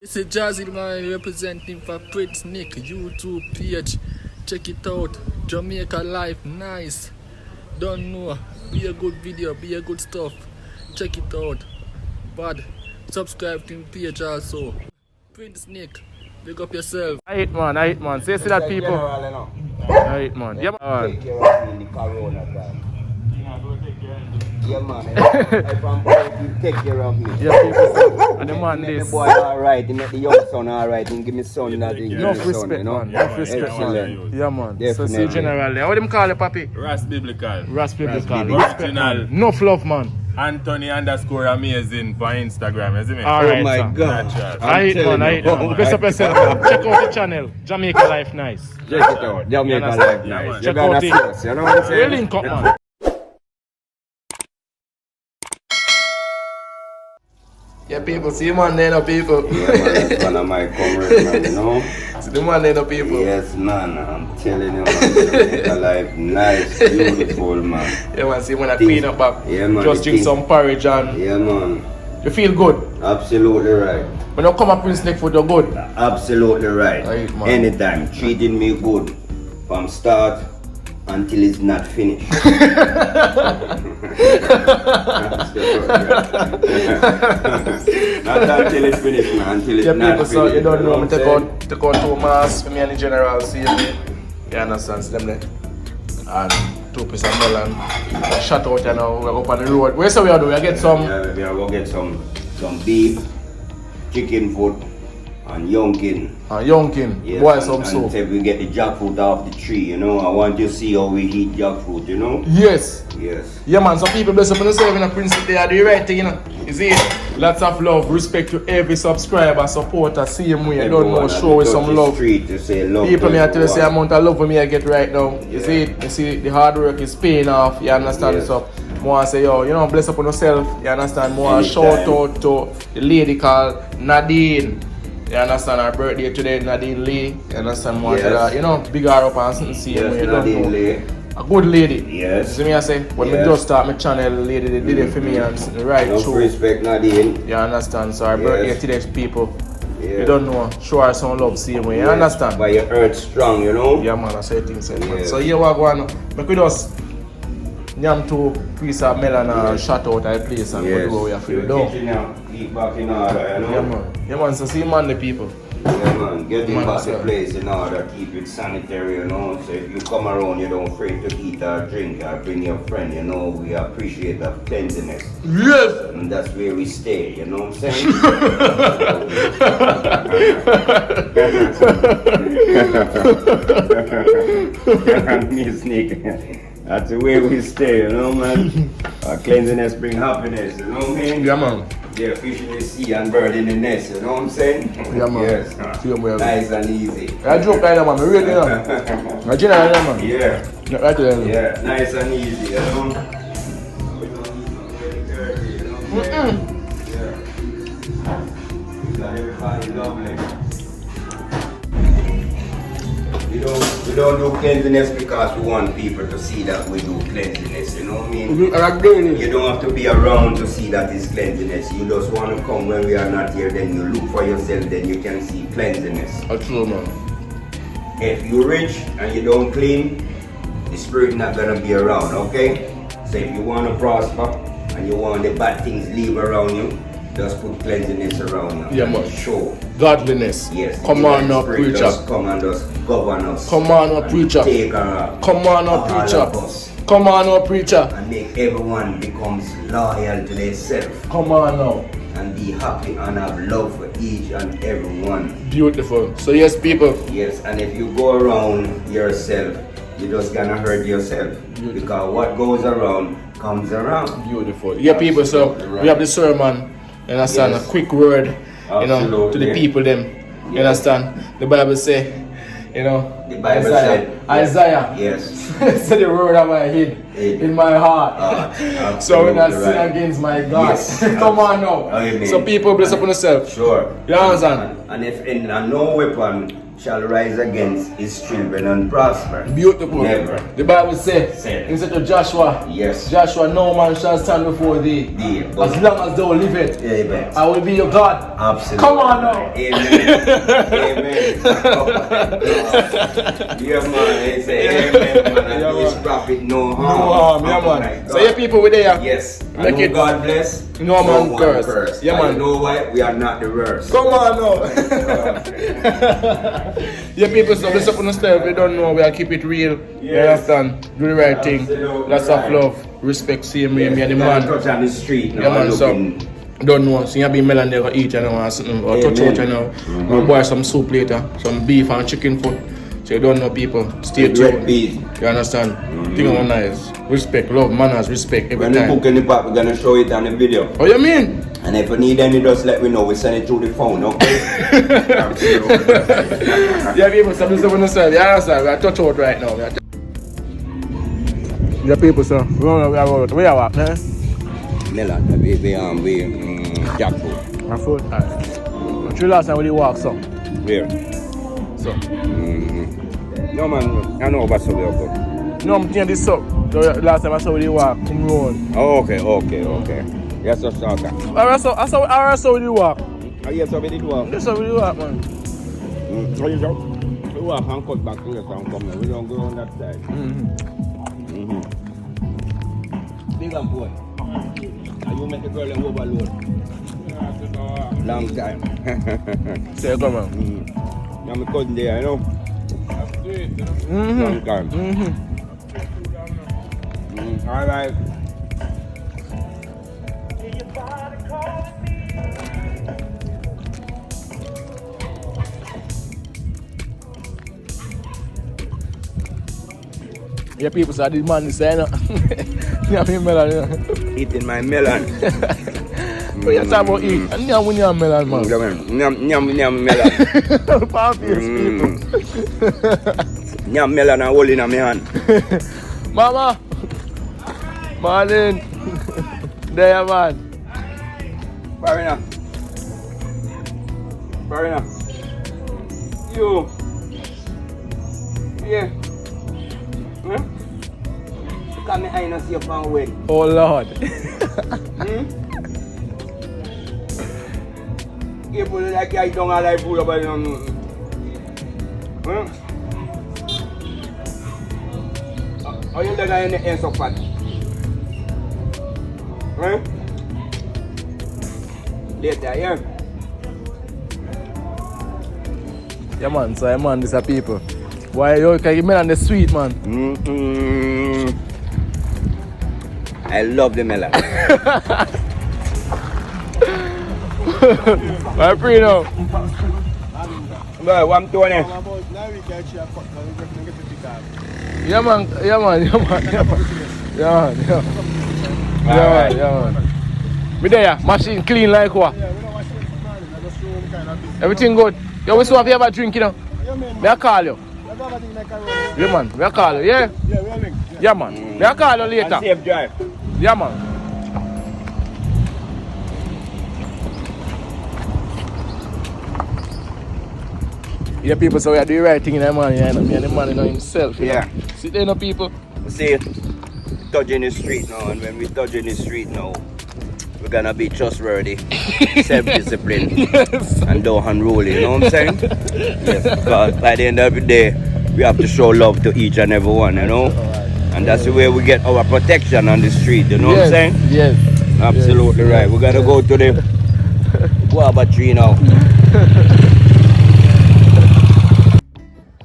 This is Jazzy man representing for Prince Nick YouTube page. Check it out. Jamaica life nice. Don't know. Be a good video, be a good stuff. Check it out. But subscribe to the page also. Prince Nick, big up yourself. I hate man. Say that people. I hate man. Yeah man. Take care of me in the corona time. Yeah man, if I'm going to take care of me. Yeah people. And the man Make this. the boy alright, he make the young son alright, and give me son that thing. Enough respect man. Enough respect man. Yeah man. So see generally. What them call it papi? Ras Biblical. Ras Biblical. Original. Enough love man. Anthony_amazing for Instagram, you see me? Alright. Oh my sir. God. I hate man. Best up yourself. Check out the channel. Jamaica life nice. Check it out, Jamaica life nice. Check You out gotta it. see us, you know what I'm saying? Link up man. Yeah, people, see man there no people. Yeah man, that's one of my comrades man, you know? See the man there no people. Yes man, I'm telling you man, Jamaica life nice, beautiful man. Yeah man, see when I clean up back. Yeah, man, Just the drink thing. some porridge and Yeah man, you feel good. absolutely right. When you come up Prince Nick food, you're good. Absolutely right. Right, man. Anytime, treating me good from start until it's not finished. Not until it's finished, man. Until it's Yeah, not people, finished. so you don't know me what take I'm out 2 masks for me and the general, see me. You understand, see them there. And 2 pieces of melon. Shut out you know, we're up on the road. Where's we are doing? We get some saying? Yeah, we are going to get some beef, chicken foot, and yonkin. yonkin, Yes, boy and, some and soup. say we get the jackfruit off the tree, you know. I want you to see how we eat jackfruit, you know. Yes. Yes. Yeah man, some people bless up on themselves in a Prince Nick, they are the right thing, you know. You see, lots of love, respect to every subscriber, supporter, same way. You don't know, show with some love. Street to say love People to may tell you say everyone. amount of love for me I get right now. You Yeah. see, the hard work is paying off. You understand Yes. so. More say yo, you know, bless up on yourself. You understand? More Anytime. shout out to the lady called Nadine. You understand her birthday today, Nadine Lee. You understand? More Yes. to that, you know, big her up and something see Yes, you don't Nadine know. Lee. A good lady. Yes. See me I say when Yes. me just start my channel, the lady they did it for me and the right No through. respect, Nadine. You understand? So her Yes. birthday today, people. Yeah. You don't know. Show her some love, same way. You Yes. understand? But your earth strong, you know. Yeah man, I say things man. Yeah. So here we go on. Make we just nyam 2 pieces of melon and shut out the place and go do what we have to do. Your kitchen now, keep back in order, you know. Yeah man. Yeah man, so see man the people. Yeah, man. Getting Man, back the sir. place in order, keep it sanitary, you know. So if you come around, you don't afraid to eat or drink or bring your friend, you know. We appreciate the cleanliness. Yes! And that's where we stay, you know what I'm saying? Me sneak. That's the way we stay, you know, man. Our cleanliness bring happiness, you know what I mean? Yeah man. Yeah, fish in the sea and bird in the nest, you know what I'm saying? Yeah man. Yes. Same way. Nice and easy. I joke like that man, me really you know. My general yeah man. Yeah. Yeah, right there. Yeah, nice and easy, you know? We don't need no very dirty, you know what I'm saying? Yeah. We got everybody lovely. We don't do cleanliness because we want people to see that we do cleanliness, you know what I mean? You don't have to be around to see that it's cleanliness. You just want to come when we are not here, then you look for yourself, then you can see cleanliness. That's true man. If you're rich and you don't clean, the spirit not gonna be around, okay? So if you want to prosper and you want the bad things leave around you, just put cleanliness around you. Yeah, man. Sure. Godliness. Yes. Come on now, Spirit preacher. just come and just govern us. Come on now, preacher. Take her. Come on now, all preacher. of us. Come on now, preacher. And make everyone becomes loyal to themselves Come on now. and be happy and have love for each and every one. Beautiful. So yes people. Yes, and if you go around yourself, you're just gonna hurt yourself. Because what goes around comes around. Beautiful. Yeah, people, so Absolutely we have the sermon, you understand, Yes. a quick word, you know, to the Absolutely. people them, you Yes. understand. The Bible say, you know, The Bible Isaiah, said, Isaiah Yes. said the word of my head in my heart. So when I absolutely sin right. against my God, Yes. come on now. Amen. So people bless upon yourself. Sure. You understand? And if and no weapon shall rise against his children and prosper. Beautiful. Never. The Bible says, Said. instead of Joshua, Yes. Joshua, no man shall stand before thee. Thee. As long as thou livest, Amen. I will be your God. Absolutely. Come on now. Amen. Amen. Oh my God. Yeah, man. They say amen, man. And Yeah, his man. prophet no harm. No harm, yeah, Oh my man. God. So, your people with there, Yes. Make And who it- God bless. No man one curse. Yeah, And man. you know why? We are not the worst. come on now. Yeah, people, so this up on the style. If you don't know, we are keep it real. You Yes. understand? Do the right thing. Absolutely Lots of right. love, respect, same way, me and the You man. touch on the street now. Yeah, man, so looking. don't know. So you be melon there or eat and or something, or touch Amen. out and or boil some soup later, some beef and chicken foot. So you don't know, people. Stay Red tuned. beef. You understand? Think of nice. Respect, love, manners, respect every When we time. cook in the pot, we're gonna show it on the video. Oh, you mean? And if you need any, just let me know. We send it through the phone, okay? Yeah, people, so this is on the side. You understand? We are touch out right now. Yeah, people, so we are out. We are out, man. Melon, we jackfruit. My foot. But you last time we did walk, so. Here. So. No man, I know about something okay. No, I'm thinking this up. So last time I saw we did walk, come road. Oh, okay. Yes, that's okay. I saw we did walk. Oh, yes, so we did work. That's how we did walk, man. So you go? We walk and cut back to the town, come here. We don't go on that side. Big and boy. And you make the girl and overload. Long time. Say, come on. Now my cousin there, you know? Long time. All right. Yeah, people, so this man is saying, yeah, me melon, you know. Eating my melon. What you talking about eat? And yeah, when you're melon, man. Nyam melon. Papiers, people. Nyam melon and hold in my hand. Mama! Marlin! There, man. Farina. You. Yeah. Huh? Look at me eye and see your pan wet. Oh, Lord. You put it like I don't like food about it. Huh? How you done in the end so fat? Huh? Later, yeah? Yeah, man, so man, these are people. Why you can give melon the sweet, man? I love the melon. I pray now. Well, 120. Yeah, man. Me there, machine clean like what? Everything good. You always have you ever drink, you know? May I call you? Yeah, man. May I call you? Yeah? Yeah, man. May I call you later? And safe drive. Yeah, man. Yeah, people, so we are doing the right thing in the man, yeah, me and the man, you know, himself. You Yeah. know? See there, no people? See, touching the street now, and when we touching the street now, we're gonna be trustworthy, self-disciplined, Yes. and don't unruly, you know what I'm saying? Yes, because by the end of the day, we have to show love to each and every one, you know? And that's the way we get our protection on the street, you know what I'm saying? Yes. Absolutely Yes. right. We gotta go to the guava tree now.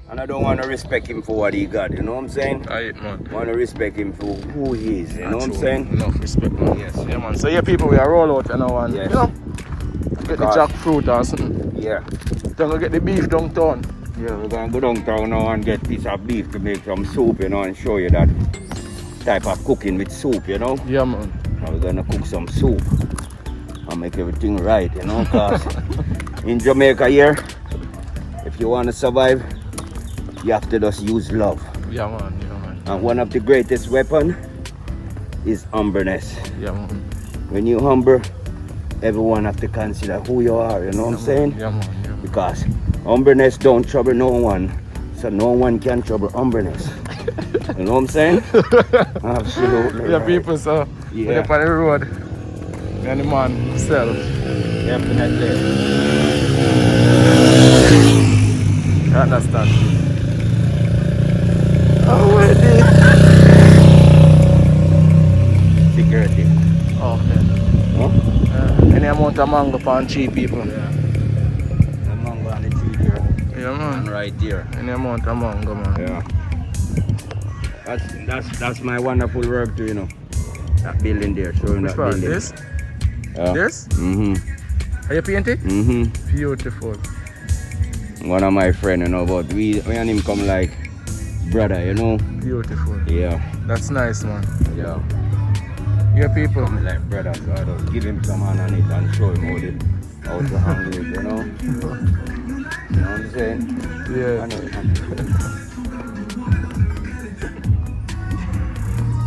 And I don't want to respect him for what he got, you know what I'm saying? Alright, man. I want to respect him for who he is, you know what I'm saying? Enough respect, man. Yes. Yeah, man. So, yeah, people, we are roll out, you know, and, Yes. you know, get the jackfruit or something. Yeah. Then go get the beef downtown. Yeah, we're gonna go downtown now and get a piece of beef to make some soup, you know, and show you that type of cooking with soup, you know? Yeah, man. And we're gonna cook some soup and make everything right, you know, cause in Jamaica here, if you want to survive, you have to just use love. Yeah, man. Yeah, man. And one of the greatest weapons is humbleness. Yeah, man. When you humble, everyone have to consider who you are, you know what I'm saying? Yeah, man. Yeah, man. Because humbleness don't trouble no one. So no one can trouble humbleness. You know what I'm saying? Absolutely. Yeah, right. people, so Yeah. we're up on the road. And the man himself. Definitely. You understand? Already. Security. Okay. Huh? Any amount of mango for cheap people. Yeah. The mango on the tree here. Yeah, And man. right there. Any amount of mango, man. Yeah. That's my wonderful work too, you know. That building there, showing Which that part? building. This? Yeah. This? Mm-hmm. Are you painting? Mm-hmm. Beautiful. One of my friends, you know, but we and him come like brother, you know. Beautiful. Yeah. That's nice, man. Yeah. Your people. Come like brother, so I just give him some hand on it and show him how to handle it, you know. You know what I'm saying? Yeah. I know.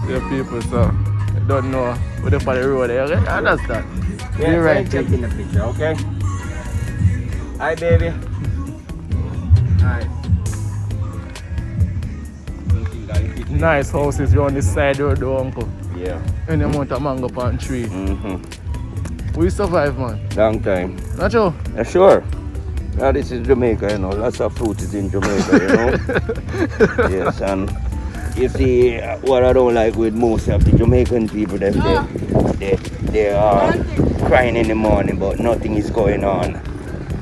Your people, so you don't know what the road there. Okay? I understand. Yeah, You're right. taking the picture, okay? Hi, baby. Hi. Nice houses around this side road, though, uncle. Yeah. Any amount of mango palm tree. Mm-hmm. We survive, man. Long time. Not true? Yeah, sure. Yeah, this is Jamaica, you know. Lots of fruit is in Jamaica, you know. Yes, and you see what I don't like with most of the Jamaican people, they are crying in the morning, but nothing is going on.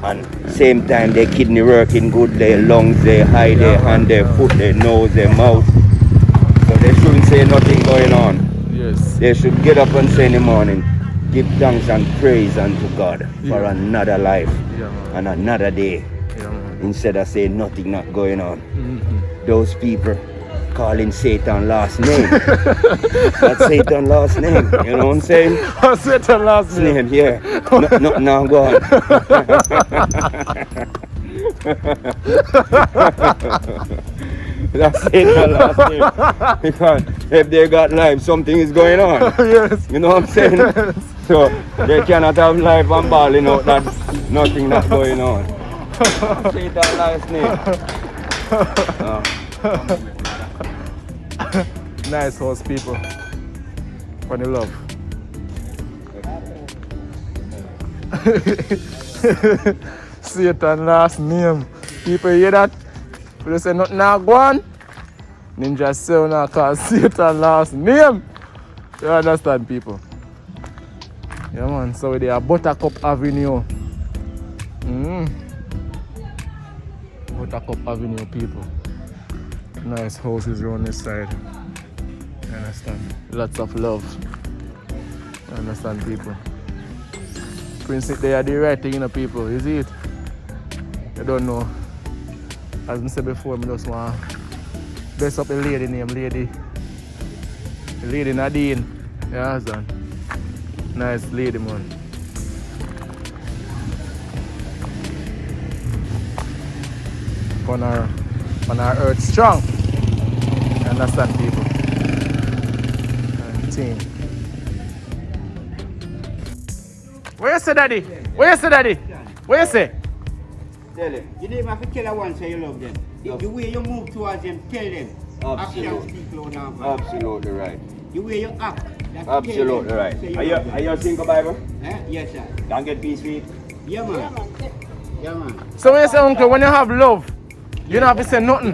And same time, their kidney working good, their lungs, their eye, their hand, their foot, their nose, their mouth. So they shouldn't say nothing going on. Yes. They should get up and say in the morning, give thanks and praise unto God for another life and another day. Yeah, man. Instead of saying nothing not going on. Mm-hmm. Those people calling Satan last name. That's Satan last name. You know what I'm saying? What's Satan last name? Yeah. No, go on. That's Satan last name. Because if they got life, something is going on. Yes. You know what I'm saying? Yes. So they cannot have life and balling out that nothing not going on. Satan last name. Nice house, people. Funny love. Satan last name. People hear that? People say nothing now go on. Ninja say now call Satan last name. You understand, people? Yeah, man. So they are Buttercup Avenue. Buttercup Avenue, people. Nice houses around this side. You understand? Lots of love. You understand, people? Prince, they are the right thing, you know, people. You see it? You don't know. As I said before, I just want to dress up a lady named Lady Nadine. You understand? Nice lady, man. On our earth strong. You understand, people? And team. Where you say, Daddy? Where you say, Daddy? Where you say? Tell them. You don't have to tell them once you love them. The way you move towards them, tell them. Absolutely. Absolutely right. The way you act. Absolutely right. Are you a single Bible? Yes, sir. Don't get peace feet. Yeah, man. Yeah, man. So when you say, uncle, when you have love, you don't have to say nothing.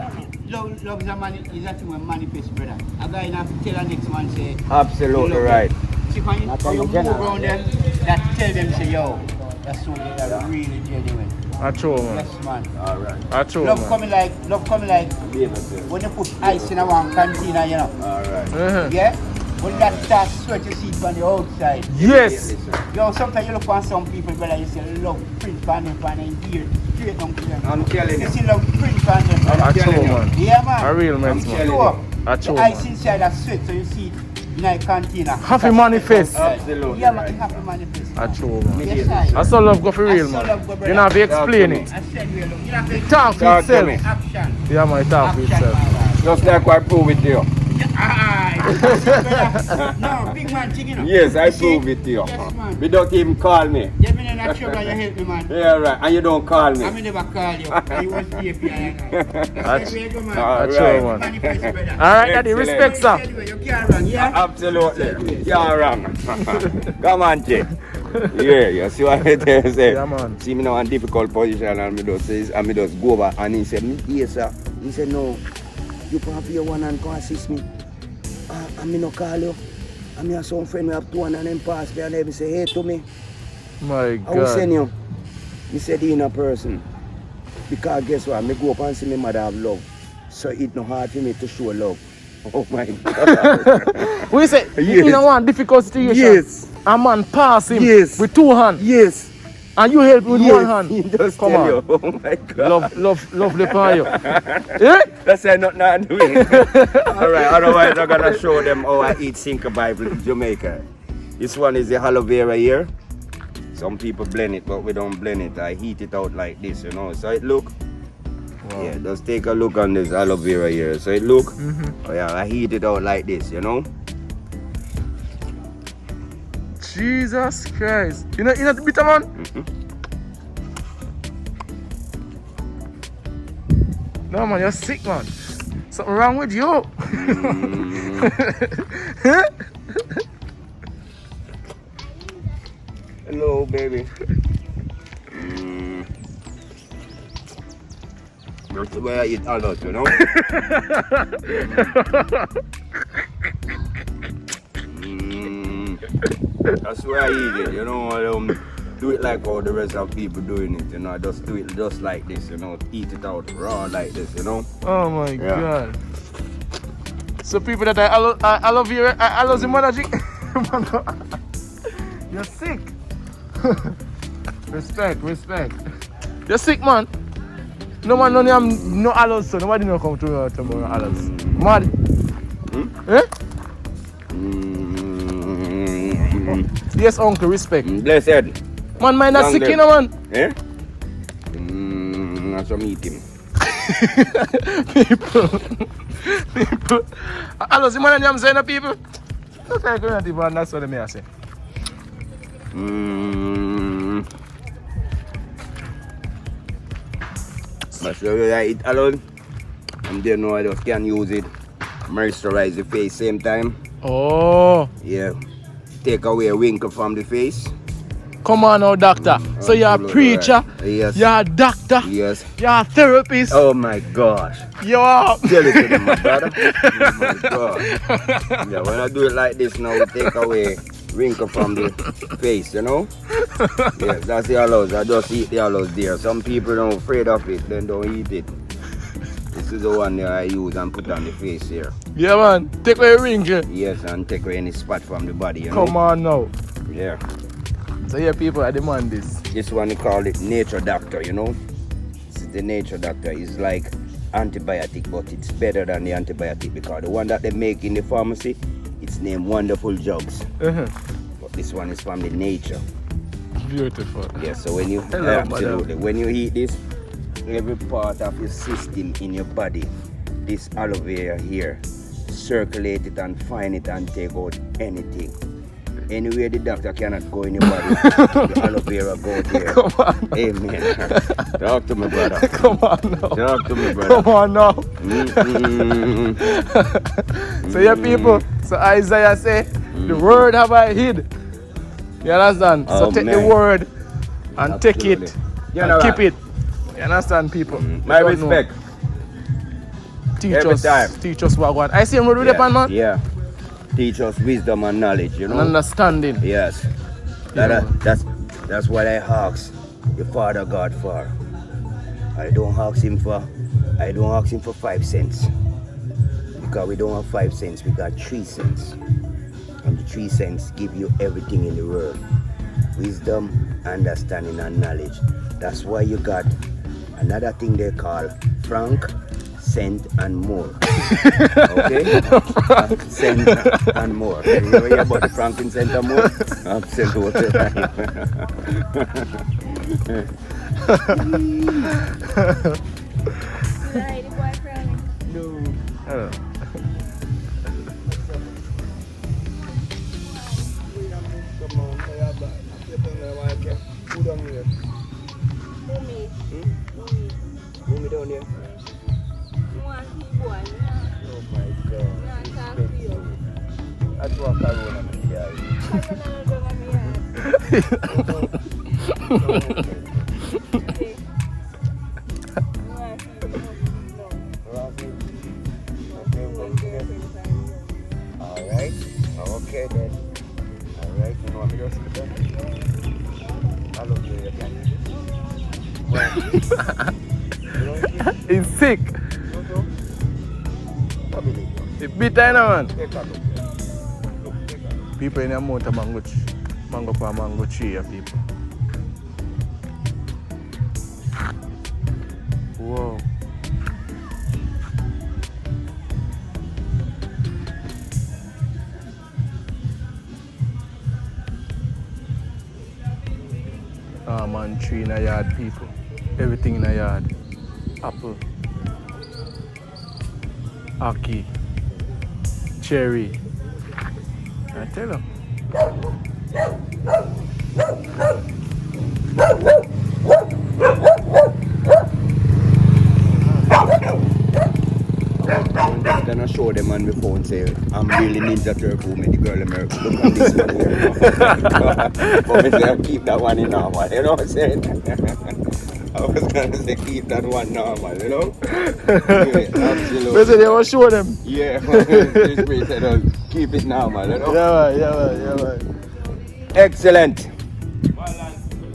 Love is a thing when manifest, brother. A guy not have to tell the next man say. Absolutely right. See, when you move around them, that tell them say, yo, that's so that's really genuine. I true, man. Yes, man. All right. I true, Love man. coming like when you put ice in a one container, you know. All right. Yeah? When that starts sweat, you see it from the outside. Yes. Yo, sometimes you look on some people, brother, you say love print on them and here, straight down to them. I'm telling You you. see love print on them. I true, man. Yeah, man. A real man, man. Sure. I true, The ice man. inside that sweat, so you see it in a container. Happy manifest. Absolutely Yeah, man, right. it have to manifest. I true, man. Yes, I saw love go for real, I saw man. love go, brother. You don't have to explain it. I said real love. You have to Talk for Talk to itself. me. action. Yeah, man, talk for Action, itself. my man. Just like I prove with you. No, big man thing, you know. Yes, I You see? prove it to you. Yes, man. You don't even call me. Yeah, me not sure that you help me, man. Yeah, right. And you don't call me. I may never call you. I was VP and that's where you go, man. All That's right. right. Manifest, brother. Alright, daddy, respect, sir. You can't run, yeah? Absolutely. You're wrong. Come on, Jay. Yeah, you see what I tell you? Say, Yeah, man. see me now in difficult position and me just go over and he said, yes, sir. He said, no, you can't be one and come assist me. And me no call you. And me have some friend we have two and them pass there and they say, hey to me. My I will send God. you. He said, in a person. Because guess what? Me go up and see my mother have love. So it's not hard for me to show love. Oh my God. We say, Yes. you know one difficult situation. Yes. A man pass him Yes. with two hands. Yes. And you help with one hand. He just Come tell on. you. Oh my God. Love the fire. Yeah? That's not nothing doing. Alright, otherwise I'm gonna show them how I eat Cinco Bible in Jamaica. This one is the aloe vera here. Some people blend it, but we don't blend it. I heat it out like this, you know. So it look. Wow. Yeah, just take a look on this aloe vera here. So it look. Oh yeah, I heat it out like this, you know. Jesus Christ. You know the bitter man? No man, you're sick man. Something wrong with you. Hello, baby. That's the way I eat a lot, you know. That's where I eat it, you know. I don't do it like all the rest of people doing it, you know. I just do it just like this, you know. Eat it out raw like this, you know. Oh my Yeah. God. So people that I love you, I love the mother. You're sick. Respect. You're sick, man. No man, no allows, so nobody no come to tomorrow allows. Mad. Eh? Yes, uncle, respect. Blessed. Man, mine not Long sick, live. you know, man. Eh? That's some eating. People. Allows, the man, I'm saying, people. Look like going to the that's what I say. But so I eat alone. And then I just can use it. Moisturize the face same time. Oh. Yeah. Take away a wrinkle from the face. Come on now, doctor. So you're a Absolutely preacher, right. Yes. you're a doctor, Yes. you're a therapist, Oh my gosh. you're Tell it to them, my brother. Oh my God. Yeah, when I do it like this now, we take away wrinkle from the face, you know? Yeah, that's the aloes. I just eat the aloes there. Some people are afraid of it, then don't eat it. This is the one that I use and put on the face here. Yeah man, take away a ring. Yes, and take away any spot from the body, you know? Come on now. Yeah. So yeah people, I demand this. This one they call it Nature Doctor, you know? This is the Nature Doctor. It's like antibiotic, but it's better than the antibiotic because the one that they make in the pharmacy, it's named Wonderful Jugs. But this one is from the nature. Beautiful. Yeah, so when you Hello, absolutely when you eat this, every part of your system in your body, this aloe vera here, circulate it and find it and take out anything. Anywhere the doctor cannot go in your body, the aloe vera go there. Come on. Amen. Talk to me, brother. Come on now. Talk to me, brother. Come on now. So yeah people, so Isaiah say, the word have I hid. You understand? So Oh, take man. the word and take it Absolutely. You and know keep that. it. You understand people? My You don't know. respect. Teach Every us, time. teach us what God. I see him with the pan man. Yeah. Teach us wisdom and knowledge, you know. And understanding. Yes. Yeah. That's what I ask the Father God for. I don't ask him for 5 cents. Because we don't have 5 cents, we got 3 cents. And the 3 cents give you everything in the world. Wisdom, understanding and knowledge. That's why you got another thing they call franc, cent and more. Okay? Cent and more. You know about the franc and cent and more? Absolutely. down here? One boy. Oh my God. That's what Corona means, guys. Alright. Okay then. Alright, you want me to sit down? I love you again. He's sick. It's bitter, man. People in the mountain mango for mango tree here, people. Whoa. Ah man, tree in a yard, people. Everything in a yard. Apple. Aki. Cherry. I tell you. I'm just gonna show them on my phone say I'm really Ninja Turkle with the girl America. Look at this one here. But me say I keep that one in normal, you know what I'm saying? I was gonna say keep that one normal, you know? Yeah, absolutely. They say they will show them. Yeah, this way said keep it normal, you know? Yeah, man. Excellent.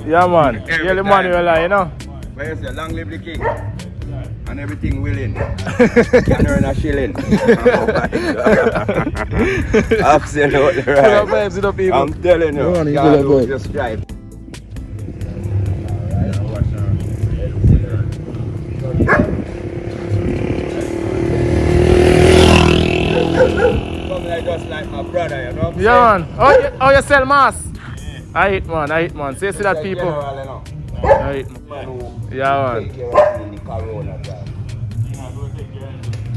Yeah, man. You're the man you lie, you know? But you say long live the king. And everything willing. Can earn a shilling. Oh my God. Absolutely right. I'm telling you. God will just drive. Just like my brother, you know. Yeah, man. Oh, you sell mass? I hate, man. See that people. I hate, man. Yeah, man.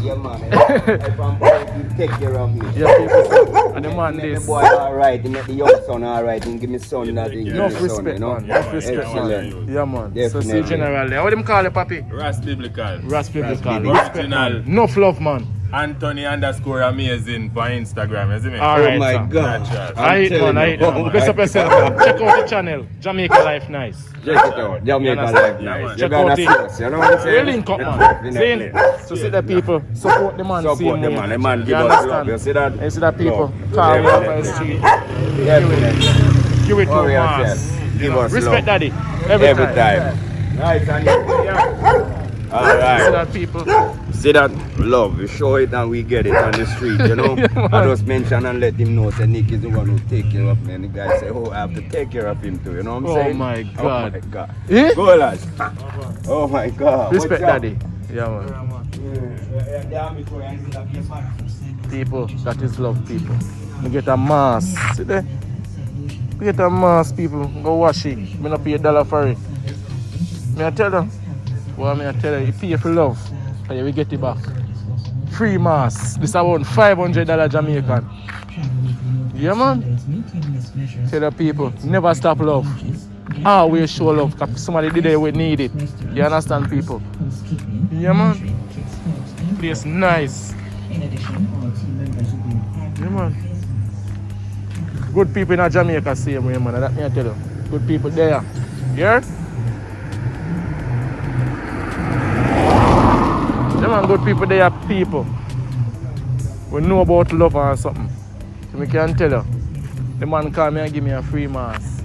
Yeah, man. If I'm going to take care of me. Yeah, people. And the man make this. the boy alright, make the young son alright, and give me son that thing. Enough respect, man. Enough respect, man. Yeah, man. Definitely. So see generally. How them call you, papi? Ras Biblical. Ras Biblical. Original. Enough love, man. Anthony_amazing for Instagram, you see me? Alright, Oh my sir. God. I hate, man. Best up yourself, man. Check out the channel. Jamaica Life Nice. Check it out. Jamaica Life Nice. Check You're out gonna it. see us, you know what I'm saying? We link up, man. See? So see the people. Support the man. Support the man. The man give us love. You see that? You see that people? Love. Call me up on the Definitely. street. Definitely. Give it to Oh, yes, mass. yes. Give us Respect love. daddy. Every time. Right, and See alright. that people? See that love, we show it and we get it on the street, you know. I just mention and let him know that Nick is the one who take care of me. And the guy say, oh, I have to take care of him too, you know what I'm saying? Oh my God. Oh my God. Eh? Go lads. Oh my God. Respect What's up? daddy. Yeah, man. People, that is love, people. We get a mask. See there? We get a mask, people. Go wash it. Me not pay $1 for it. Me I tell you. Well, me I tell you, you pay for love. And you will get it back. Free mask. This is around $500 Jamaican. Yeah, man. Tell the people, never stop love. Always show love. Because somebody did it, we need it. You understand, people? Yeah, man. Place nice. Yeah, man. Good people in Jamaica same way, man. That me I tell you. Good people there. Yeah? Yeah, man. Good people there, people. We know about love or something. So we can tell you. The man call me and give me a free mask.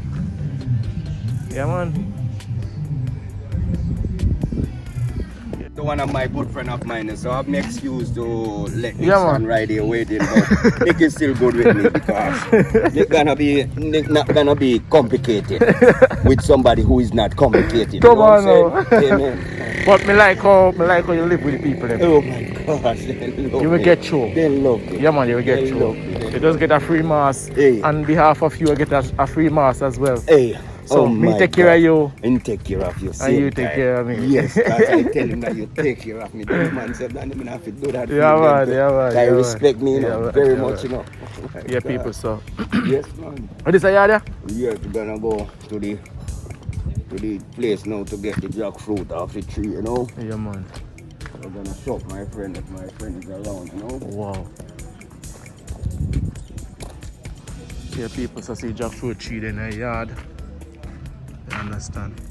Yeah, man. One of my good friend of mine, so I have no excuse to let Nick Yeah, stand man. right there waiting. But Nick is still good with me because Nick not gonna be complicated with somebody who is not complicated. Come you know on what I'm saying? Amen. But me like how you live with the people. Them. Oh my gosh, they love You will me. get through. They love me. Yeah, man, you will get They through. love me. You just get a free mask. Hey. On behalf of you, you get a free mask as well. Hey, So oh me my take care God. of you. And take care of you. And you take care of me. Yes, because I tell him that you take care of me. The man said that I'm have to do that. for Yeah, you, man, too. yeah, man, They yeah, man. respect me, you know, Yeah, man, very yeah, much, man. you know. Oh my Yeah, God. people, so. Yes, man. What is a yard? We are gonna go to the to the place now to get the jackfruit off the tree, you know. Yeah, man. I'm gonna shop my friend if my friend is around, you know. Wow. Yeah, people so see jackfruit tree in the yard. You understand?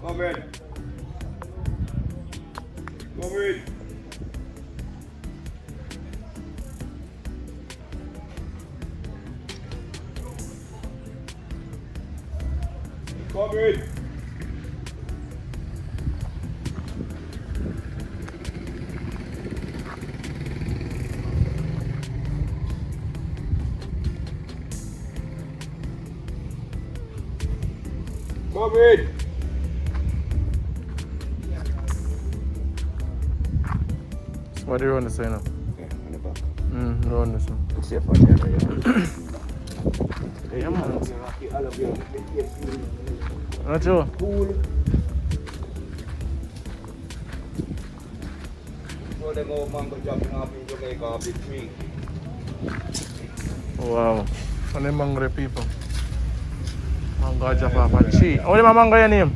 Come in. Come in. Come in. Come in. So what do you want to say now? Yeah, on the back. You want to say? It's safe out there, yeah. Yeah, man. All of you. Not sure. Cool. So them old mango jumping off in Jamaica off the tree. Wow. And the mango people. Mango jump off a tree. What is my mango your name?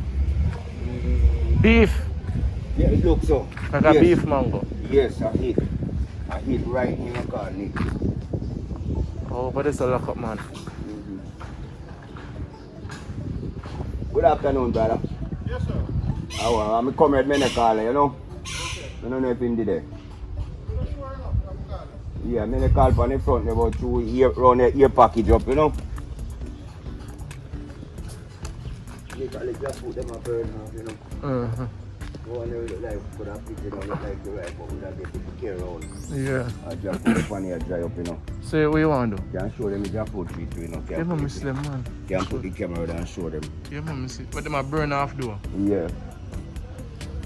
Beef. Yeah, it looks so. Like a beef mango. Yes, I hit. I hit right in your car, Nick. Oh, but it's a lock up, man. Good afternoon, brother. Yes, sir. I'm coming at Menacala, you know? I don't know if him did it. Yeah, I'm call on the front about 2 year round the ear package up, you know? Literally just put them up burn now, you know? Go on there look like put a picture down look like the right, but we don't get it to carry around. Yeah. I just put it on here dry up, you know? So what you want to do? Can show them the jackfruit tree too, you know? Yeah, man, miss them, man. Can put the camera down and show them. Yeah, man, miss it. But them a burn off though. Yeah.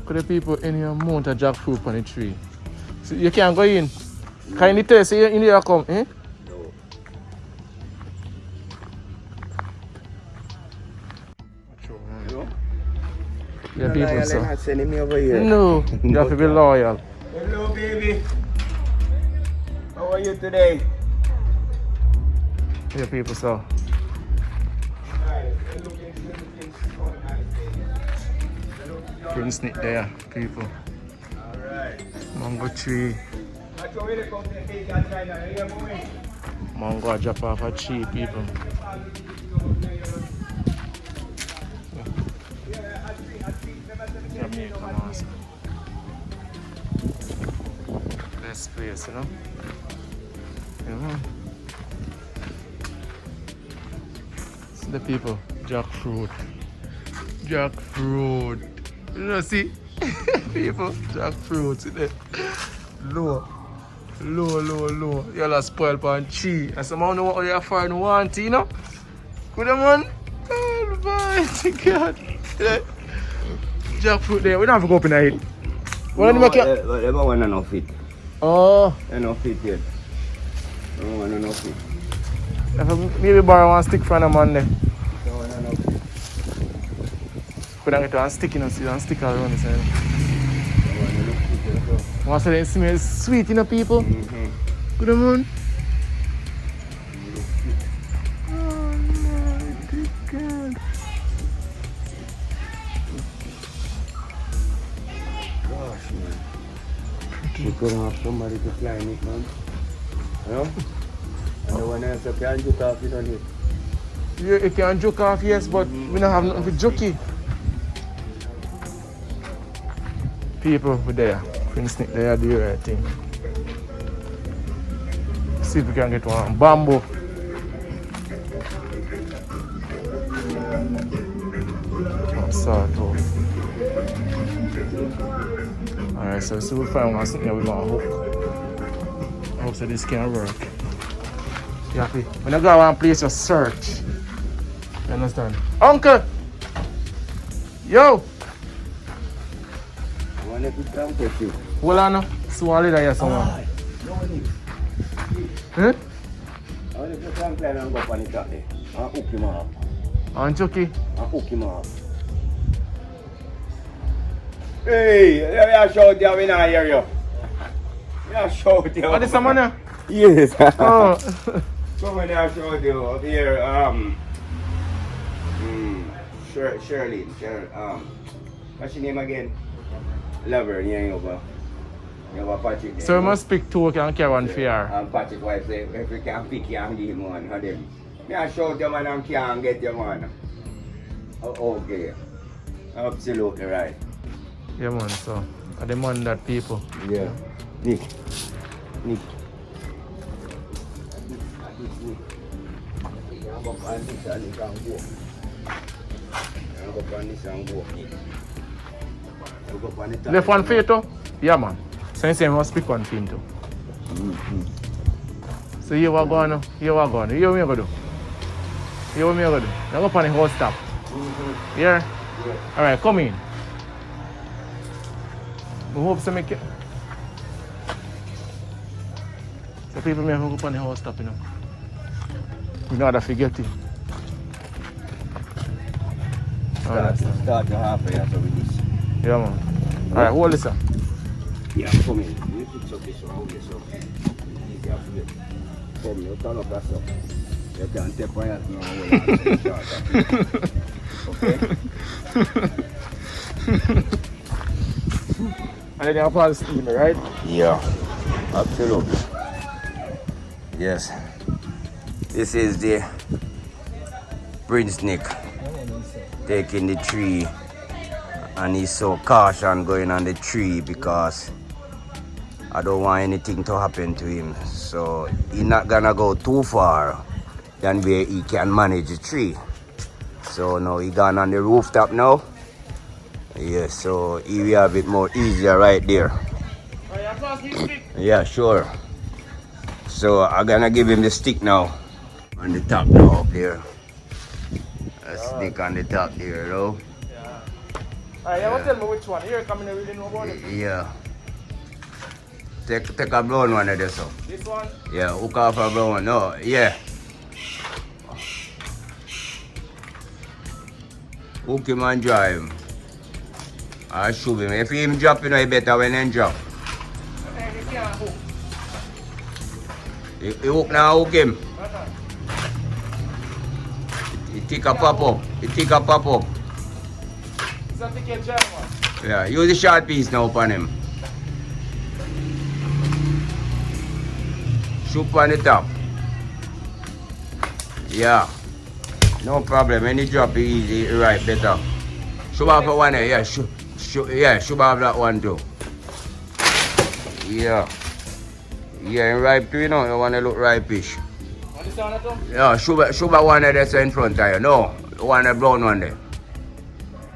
Could the people any amount of jackfruit on the tree? So you can't go in. Can you tell say you in there come, eh? No. You know? Yeah, people so. Not sending me over here. No, you have to be loyal. Hello, baby. How are you today? Yeah, people so. Prince Nick there, people. Alright. Mango tree. Mango drop off a tree, people. Jamaica, master. Best place, you know? Yeah, man. See the people, jackfruit. Jackfruit. You know, see? People, jackfruit, see there. Low. You'll spoil pan tree. And someone know what you're for and want, you know? Good man. Oh, my God. Yeah. Jackfruit there. We don't have to go up in the head. What do you make it? They don't want enough fit. Oh. Enough fit yet. They don't want enough fit. If I maybe borrow one stick from a man there. They don't want enough fit. Could I get one stick, you know, see one stick around the side. They don't want enough fit. Want to say it smells sweet, you know, people? Good man. Oh my God. Gosh, man. You could have somebody to climb it, man. You know? And the one else you can't joke off it on it. Yeah, you can joke off, yes, but we don't have nothing to jokey. People over there. Prince Nick, they are the right thing. See if we can get one bamboo. Sort out. Alright, so we'll find one something with my hook. I hope that this can work. You happy? When I go to one place, you search. You understand? Uncle! Yo! I want to come with you. Hold on now. So I'll leave here someone. Huh? I want to come climb and go up on the top there. And hook him up. And Chucky? And hook him up. Hey, let me shout you, we not hear you. Yeah, shout you. Oh, this someone there? Yes. Oh. Come on, I shout you up here. Shirley. What's your name again? Lover, yeah, over. You have a Patrick there. So we must pick two, can carry one for her. And Patrick wife say, if you can pick you and give him one of them. Me I shout your man and can't get your man. Oh, okay. Absolutely right. Yeah man, so I demand that people. Yeah. Nick. Left one for you too? Yeah man. So you say I must pick one for him too. So here we go now. Here we go. Here what me gonna do? Here what me gonna do? Now go up on the whole stop. Here? Yeah. Alright, come in. I hope to make it. So people may go up on the whole stop, you know. We know how to forget it. Start your halfway after with this. Yeah man. Alright, hold this up. Yeah, come in. You fix up this one, hold this up. Easy after it. Come, you turn up that stuff. You can take one out now. Okay? And then you have all steam, right? Yeah, absolutely. Yes. This is the Prince Nick taking the tree, and he's so cautious going on the tree because I don't want anything to happen to him. So he's not gonna go too far than where he can manage the tree. So now he gone on the rooftop now. Yes, so he will have it more easier right there. Yeah, sure. So I'm gonna give him the stick now. On the top now up there. A stick on the top there, though. Yeah. Alright, you tell me which one. Here coming really know about it. Yeah. Take a brown one of this. So. This one? Yeah, hook off a brown one. No, yeah. Hook him and drive him. I shoot him. If him drop, you know, he better when he drop. Okay, he can't hook. He hook now, hook him. He take a pop up. He take a pop up. Is that the kid German? Yeah, use the short piece now upon him. Shoot on the top. Yeah. No problem. When he drop it easy, right, better. Shoot off one there, yeah. Shoot off that one too. Yeah. Yeah, and ripe too, you know, you want to look ripe-ish. Yeah, shoot back one there that's in front of you. No, one the brown one there.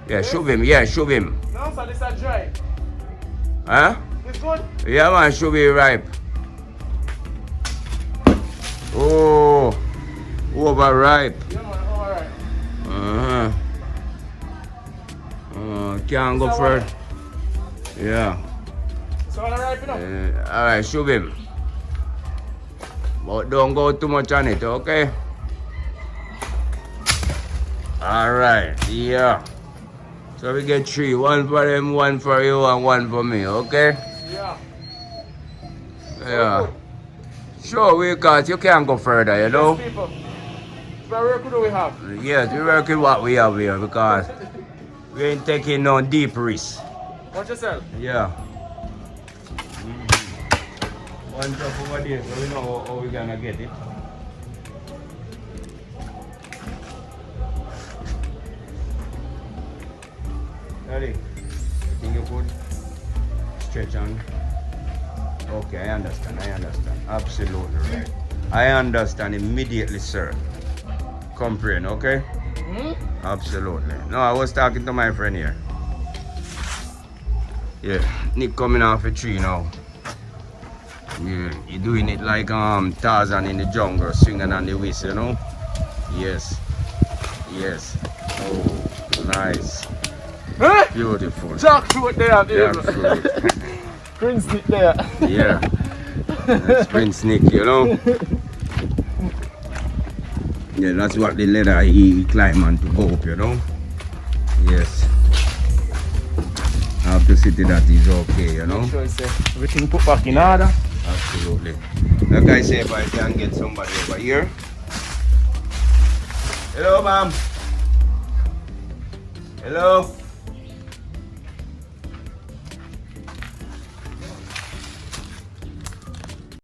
Yeah, shoot him, yeah, shoot him. No, so this is dry. Huh? It's good? Yeah, man, should be ripe. Oh, overripe. Yeah, man, overripe. Can't go further. Yeah. So all ripe enough? Alright, shoot him. But don't go too much on it, okay? Alright, yeah. So we get three. One for him, one for you, and one for me, okay? Yeah. Yeah. Sure, because you can't go further, you know? Yes, people. What work do we have? Yes, we work with what we have here because we ain't taking no deep risks. Watch yourself. Yeah. One drop over there, so we know how we're gonna get it. Ready? You think you could stretch on? Okay, I understand. Absolutely right. I understand immediately, sir. Comprehend, okay? Absolutely. No, I was talking to my friend here. Yeah, Nick coming off a tree now. Yeah, he doing it like Tarzan in the jungle, swinging on the whistle, you know? Yes. Yes. Oh, nice. Huh? Beautiful. Jackfruit there, baby. Jackfruit. Prince Nick there. Yeah. That's Prince Nick, you know? Yeah, that's what the leather he climb on to go up, you know? Yes. I have to see that he's okay, you know? Sure, everything put back in order. Absolutely. Like I say, if I can get somebody over here. Hello, ma'am. Hello?